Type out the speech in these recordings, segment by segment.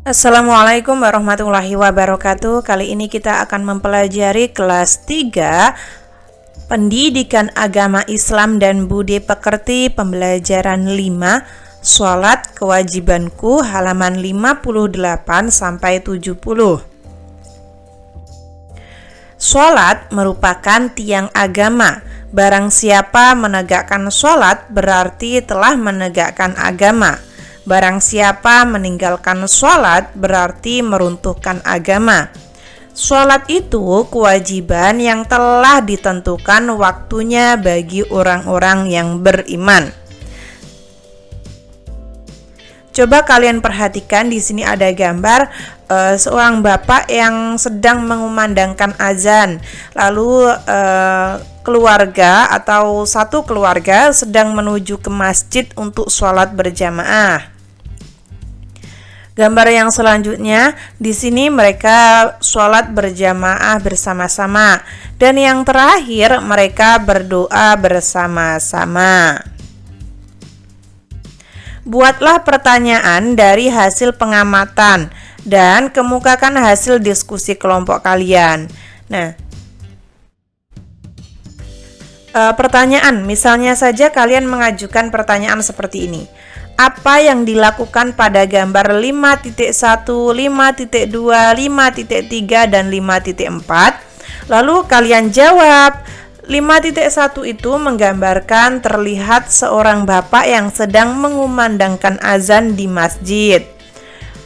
Assalamualaikum warahmatullahi wabarakatuh. Kali ini kita akan mempelajari kelas 3 Pendidikan Agama Islam dan Budi Pekerti, pembelajaran 5 Sholat Kewajibanku, halaman 58 sampai 70. Sholat merupakan tiang agama. Barang siapa menegakkan sholat berarti telah menegakkan agama. Barang siapa meninggalkan sholat berarti meruntuhkan agama. Sholat itu kewajiban yang telah ditentukan waktunya bagi orang-orang yang beriman. Coba kalian perhatikan, di sini ada gambar seorang bapak yang sedang mengumandangkan azan. Lalu keluarga atau satu keluarga sedang menuju ke masjid untuk sholat berjamaah. Gambar yang selanjutnya, di sini mereka sholat berjamaah bersama-sama, dan yang terakhir mereka berdoa bersama-sama. Buatlah pertanyaan dari hasil pengamatan dan kemukakan hasil diskusi kelompok kalian. Nah, pertanyaan, misalnya saja kalian mengajukan pertanyaan seperti ini. Apa yang dilakukan pada gambar 5.1, 5.2, 5.3, dan 5.4? Lalu kalian jawab. 5.1 itu menggambarkan terlihat seorang bapak yang sedang mengumandangkan azan di masjid.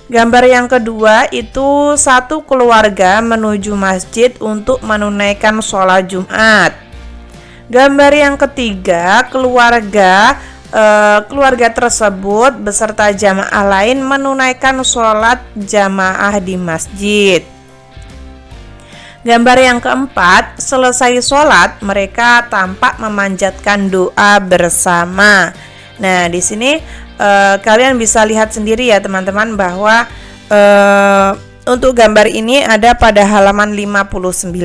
Gambar yang kedua itu satu keluarga menuju masjid untuk menunaikan sholat Jumat. Gambar yang ketiga, keluarga tersebut beserta jamaah lain menunaikan sholat jamaah di masjid. Gambar yang keempat, selesai sholat mereka tampak memanjatkan doa bersama. Nah, di sini kalian bisa lihat sendiri ya teman-teman bahwa untuk gambar ini ada pada halaman 59.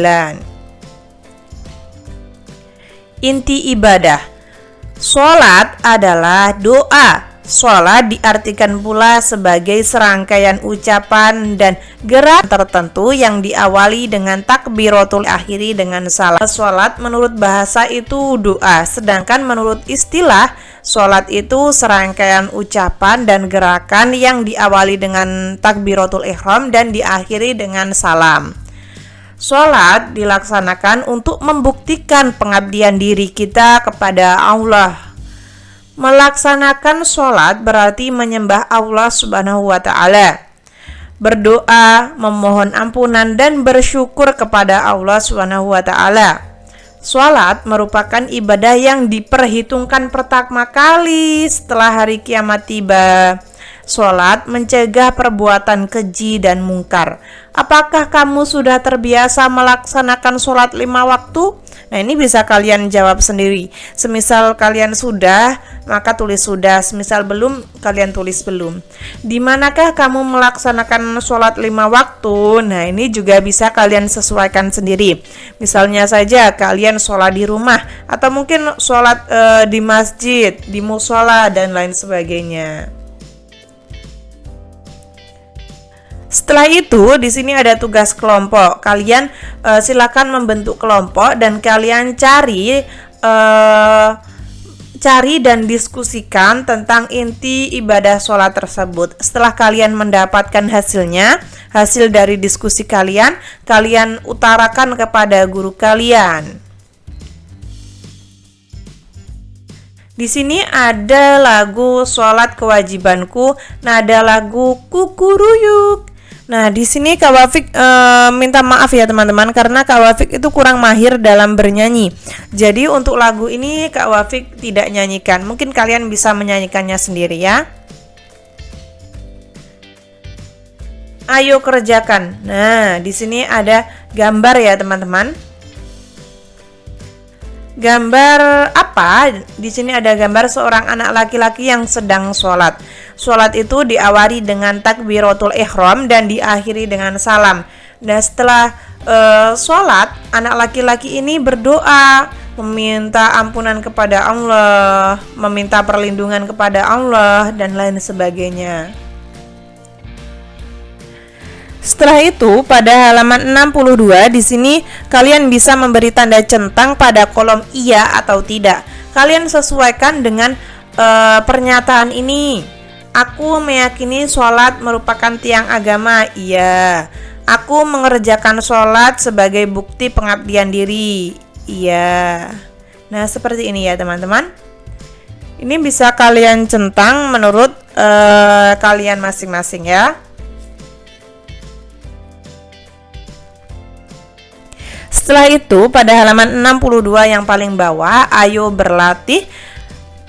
Inti ibadah. Sholat adalah doa. Sholat diartikan pula sebagai serangkaian ucapan dan gerak tertentu yang diawali dengan takbiratul akhiri dengan salam. Sholat menurut bahasa itu doa, sedangkan menurut istilah sholat itu serangkaian ucapan dan gerakan yang diawali dengan takbiratul ihram dan diakhiri dengan salam. Sholat dilaksanakan untuk membuktikan pengabdian diri kita kepada Allah. Melaksanakan sholat berarti menyembah Allah Subhanahu wa Ta'ala, berdoa, memohon ampunan, dan bersyukur kepada Allah Subhanahu wa Ta'ala. Sholat merupakan ibadah yang diperhitungkan pertama kali setelah hari kiamat tiba. Sholat mencegah perbuatan keji dan mungkar. Apakah kamu sudah terbiasa melaksanakan sholat 5 waktu? Nah, ini bisa kalian jawab sendiri. Semisal kalian sudah, maka tulis sudah. Semisal belum, kalian tulis belum. Di manakah kamu melaksanakan sholat 5 waktu? Nah, ini juga bisa kalian sesuaikan sendiri. Misalnya saja kalian sholat di rumah, atau mungkin sholat di masjid, di musola, dan lain sebagainya. Setelah itu, di sini ada tugas kelompok. Kalian silakan membentuk kelompok dan kalian cari dan diskusikan tentang inti ibadah sholat tersebut. Setelah kalian mendapatkan hasil dari diskusi kalian utarakan kepada guru kalian. Di sini ada lagu Sholat Kewajibanku, nada lagu Kukuruyuk. Nah, di sini Kak Wafik minta maaf ya teman-teman, karena Kak Wafik itu kurang mahir dalam bernyanyi. Jadi untuk lagu ini Kak Wafik tidak nyanyikan. Mungkin kalian bisa menyanyikannya sendiri ya. Ayo kerjakan. Nah, di sini ada gambar ya teman-teman. Gambar apa? Di sini ada gambar seorang anak laki-laki yang sedang sholat. Sholat itu diawali dengan takbiratul ihram dan diakhiri dengan salam. Nah, setelah sholat, anak laki-laki ini berdoa, meminta ampunan kepada Allah, meminta perlindungan kepada Allah, dan lain sebagainya. Setelah itu, pada halaman 62 di sini kalian bisa memberi tanda centang pada kolom iya atau tidak. Kalian sesuaikan dengan pernyataan ini. Aku meyakini sholat merupakan tiang agama. Iya. Aku mengerjakan sholat sebagai bukti pengabdian diri. Iya. Nah, seperti ini ya teman-teman. Ini bisa kalian centang menurut kalian masing-masing ya. Setelah itu, pada halaman 62 yang paling bawah, ayo berlatih.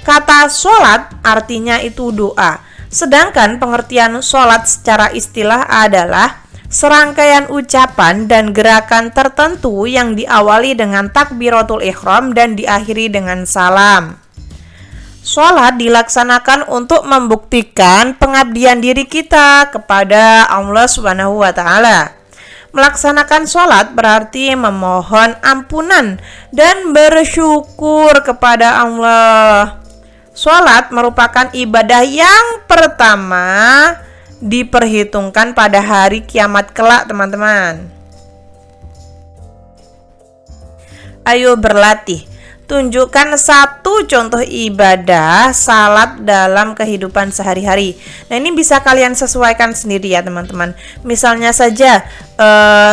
Kata sholat artinya itu doa. Sedangkan pengertian sholat secara istilah adalah serangkaian ucapan dan gerakan tertentu yang diawali dengan takbiratul ihram dan diakhiri dengan salam. Sholat dilaksanakan untuk membuktikan pengabdian diri kita kepada Allah Subhanahu wa Ta'ala. Melaksanakan sholat berarti memohon ampunan dan bersyukur kepada Allah. Sholat merupakan ibadah yang pertama diperhitungkan pada hari kiamat kelak, teman-teman. Ayo berlatih. Tunjukkan satu contoh ibadah salat dalam kehidupan sehari-hari. Nah, ini bisa kalian sesuaikan sendiri ya teman-teman. Misalnya saja,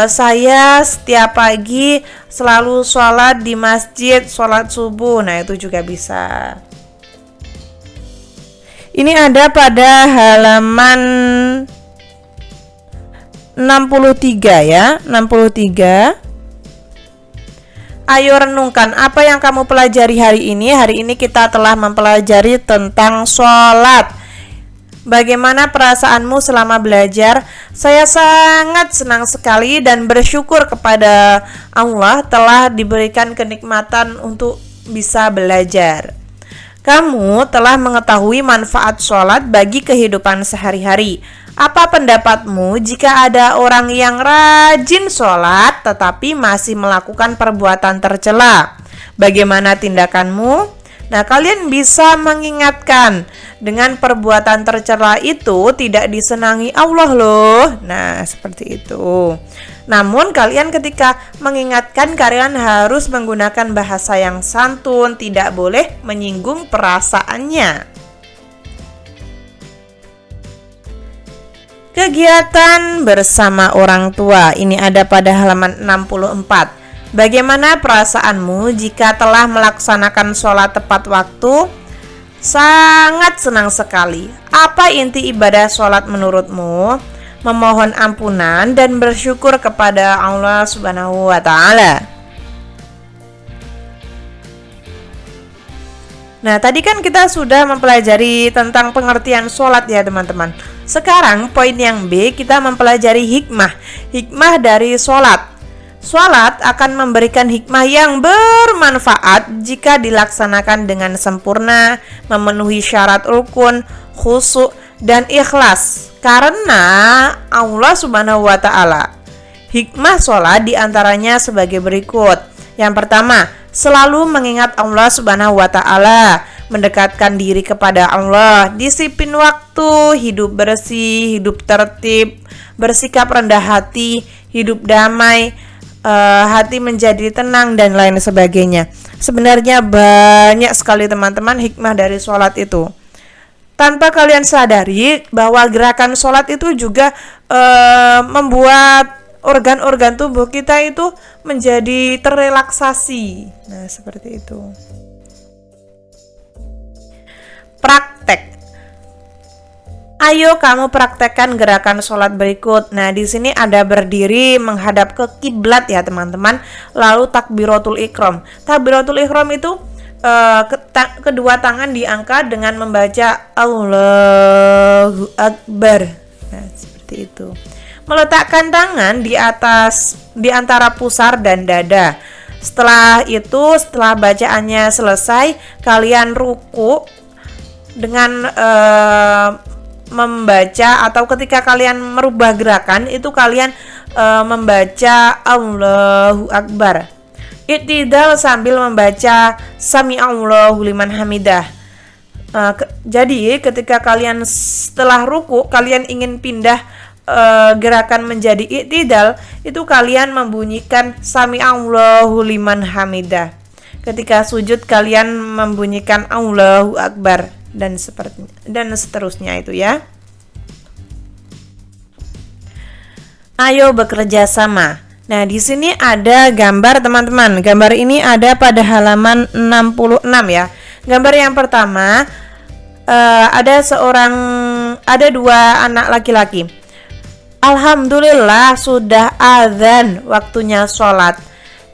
saya setiap pagi selalu sholat di masjid, sholat subuh. Nah, itu juga bisa. Ini ada pada halaman 63 ya, 63. Ayo renungkan apa yang kamu pelajari hari ini. Hari ini kita telah mempelajari tentang sholat. Bagaimana perasaanmu selama belajar? Saya sangat senang sekali dan bersyukur kepada Allah telah diberikan kenikmatan untuk bisa belajar. Kamu telah mengetahui manfaat sholat bagi kehidupan sehari-hari. Apa pendapatmu jika ada orang yang rajin sholat tetapi masih melakukan perbuatan tercela? Bagaimana tindakanmu? Nah, kalian bisa mengingatkan dengan perbuatan tercela itu tidak disenangi Allah loh. Nah, seperti itu. Namun kalian ketika mengingatkan, kalian harus menggunakan bahasa yang santun, tidak boleh menyinggung perasaannya. Kegiatan bersama orang tua. Ini ada pada halaman 64. Bagaimana perasaanmu jika telah melaksanakan sholat tepat waktu? Sangat senang sekali. Apa inti ibadah sholat menurutmu? Memohon ampunan dan bersyukur kepada Allah Subhanahu wa Ta'ala. Nah, tadi kan kita sudah mempelajari tentang pengertian sholat ya teman-teman. Sekarang poin yang B, kita mempelajari hikmah. Hikmah dari sholat. Sholat akan memberikan hikmah yang bermanfaat jika dilaksanakan dengan sempurna, memenuhi syarat rukun, khusyuk, dan ikhlas. Karena Allah Subhanahu wa Ta'ala. Hikmah sholat diantaranya sebagai berikut. Yang pertama, selalu mengingat Allah Subhanahu wa Ta'ala, mendekatkan diri kepada Allah, disiplin waktu, hidup bersih, hidup tertib, bersikap rendah hati, hidup damai, hati menjadi tenang, dan lain sebagainya. Sebenarnya banyak sekali teman-teman hikmah dari sholat itu. Tanpa kalian sadari bahwa gerakan sholat itu juga membuat organ-organ tubuh kita itu menjadi terrelaksasi. Nah, seperti itu. Praktek. Ayo kamu praktekkan gerakan sholat berikut. Nah, di sini ada berdiri menghadap ke kiblat ya teman-teman. Lalu takbiratul ihram. Takbiratul ihram itu kedua tangan diangkat dengan membaca Allahu Akbar. Nah, seperti itu. Meletakkan tangan di antara pusar dan dada. Setelah itu, setelah bacaannya selesai, kalian ruku dengan membaca, atau ketika kalian merubah gerakan itu kalian membaca Allahu Akbar. Iktidal sambil membaca Sami Allahu liman hamidah. Jadi ketika kalian setelah ruku, kalian ingin pindah gerakan menjadi i'tidal, itu kalian membunyikan sami Allahu liman hamidah. Ketika sujud kalian membunyikan Allahu akbar dan seterusnya itu ya. Ayo bekerja sama. Nah, di sini ada gambar teman-teman. Gambar ini ada pada halaman 66 ya. Gambar yang pertama ada dua anak laki-laki. Alhamdulillah sudah azan, waktunya sholat.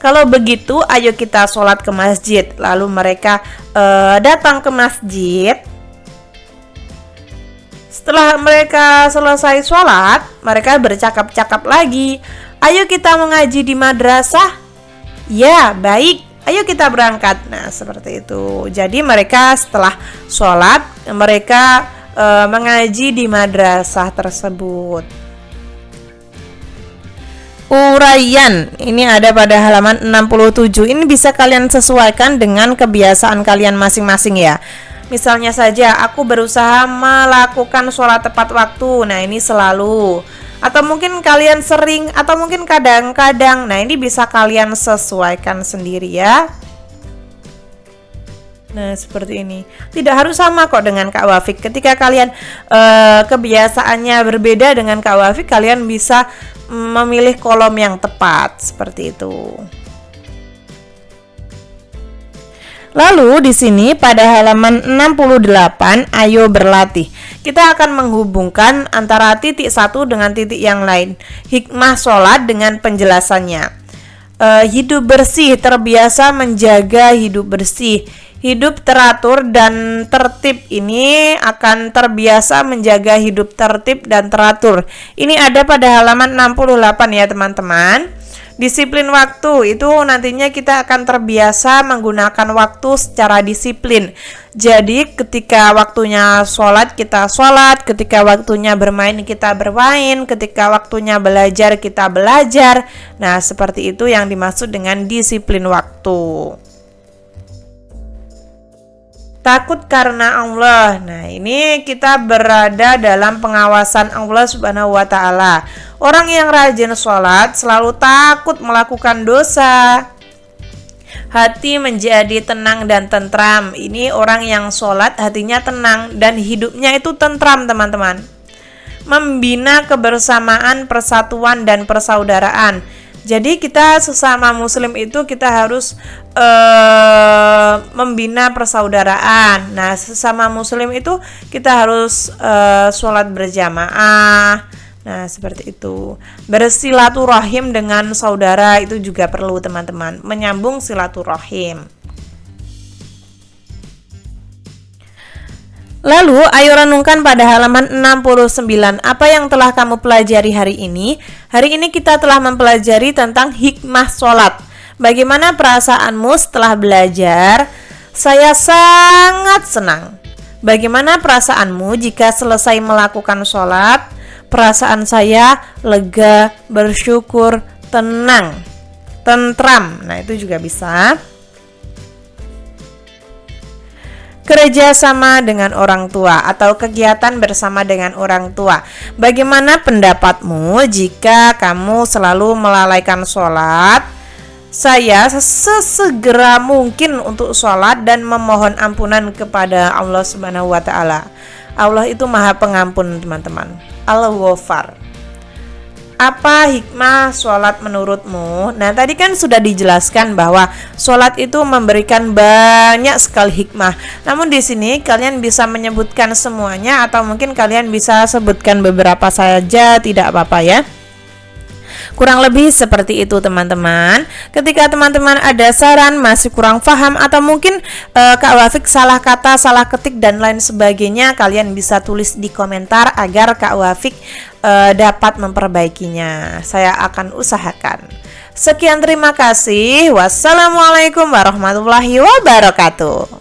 Kalau begitu, ayo kita sholat ke masjid. Lalu mereka datang ke masjid. Setelah mereka selesai sholat, mereka bercakap-cakap lagi. Ayo kita mengaji di madrasah. Ya, baik. Ayo kita berangkat. Nah, seperti itu. Jadi mereka setelah sholat, mereka mengaji di madrasah tersebut. Uraian, ini ada pada halaman 67. Ini bisa kalian sesuaikan dengan kebiasaan kalian masing-masing ya. Misalnya saja, aku berusaha melakukan sholat tepat waktu. Nah, ini selalu. Atau mungkin kalian sering, atau mungkin kadang-kadang. Nah, ini bisa kalian sesuaikan sendiri ya. Nah, seperti ini. Tidak harus sama kok dengan Kak Wafik. Ketika kalian kebiasaannya berbeda dengan Kak Wafik, kalian bisa memilih kolom yang tepat. Seperti itu. Lalu di sini pada halaman 68, ayo berlatih. Kita akan menghubungkan antara titik satu dengan titik yang lain. Hikmah sholat dengan penjelasannya. Hidup bersih, terbiasa menjaga hidup bersih. Hidup teratur dan tertib, ini akan terbiasa menjaga hidup tertib dan teratur. Ini ada pada halaman 68 ya teman-teman. Disiplin waktu, itu nantinya kita akan terbiasa menggunakan waktu secara disiplin. Jadi ketika waktunya sholat kita sholat, ketika waktunya bermain kita bermain, ketika waktunya belajar kita belajar. Nah, seperti itu yang dimaksud dengan disiplin waktu. Takut karena Allah. Nah, ini kita berada dalam pengawasan Allah Subhanahu wa Ta'ala. Orang yang rajin sholat selalu takut melakukan dosa. Hati menjadi tenang dan tentram. Ini orang yang sholat hatinya tenang dan hidupnya itu tentram, teman-teman. Membina kebersamaan, persatuan dan persaudaraan. Jadi kita sesama muslim itu kita harus membina persaudaraan. Nah, sesama muslim itu kita harus sholat berjamaah. Nah, seperti itu. Bersilaturahim dengan saudara itu juga perlu teman-teman. Menyambung silaturahim. Lalu, ayo renungkan pada halaman 69. Apa yang telah kamu pelajari hari ini? Hari ini kita telah mempelajari tentang hikmah sholat. Bagaimana perasaanmu setelah belajar? Saya sangat senang. Bagaimana perasaanmu jika selesai melakukan sholat? Perasaan saya lega, bersyukur, tenang, tentram. Nah, itu juga bisa. Kerja sama dengan orang tua atau kegiatan bersama dengan orang tua. Bagaimana pendapatmu jika kamu selalu melalaikan sholat? Saya sesegera mungkin untuk sholat dan memohon ampunan kepada Allah Subhanahu wa Ta'ala. Allah itu Maha Pengampun, teman-teman. Al-Ghafar. Apa hikmah sholat menurutmu? Nah, tadi kan sudah dijelaskan bahwa sholat itu memberikan banyak sekali hikmah. Namun di sini kalian bisa menyebutkan semuanya atau mungkin kalian bisa sebutkan beberapa saja, tidak apa-apa ya. Kurang lebih seperti itu teman-teman. Ketika teman-teman ada saran, masih kurang paham atau mungkin Kak Wafik salah kata, salah ketik dan lain sebagainya, kalian bisa tulis di komentar agar Kak Wafik dapat memperbaikinya. Saya akan usahakan. Sekian, terima kasih. Wassalamualaikum warahmatullahi wabarakatuh.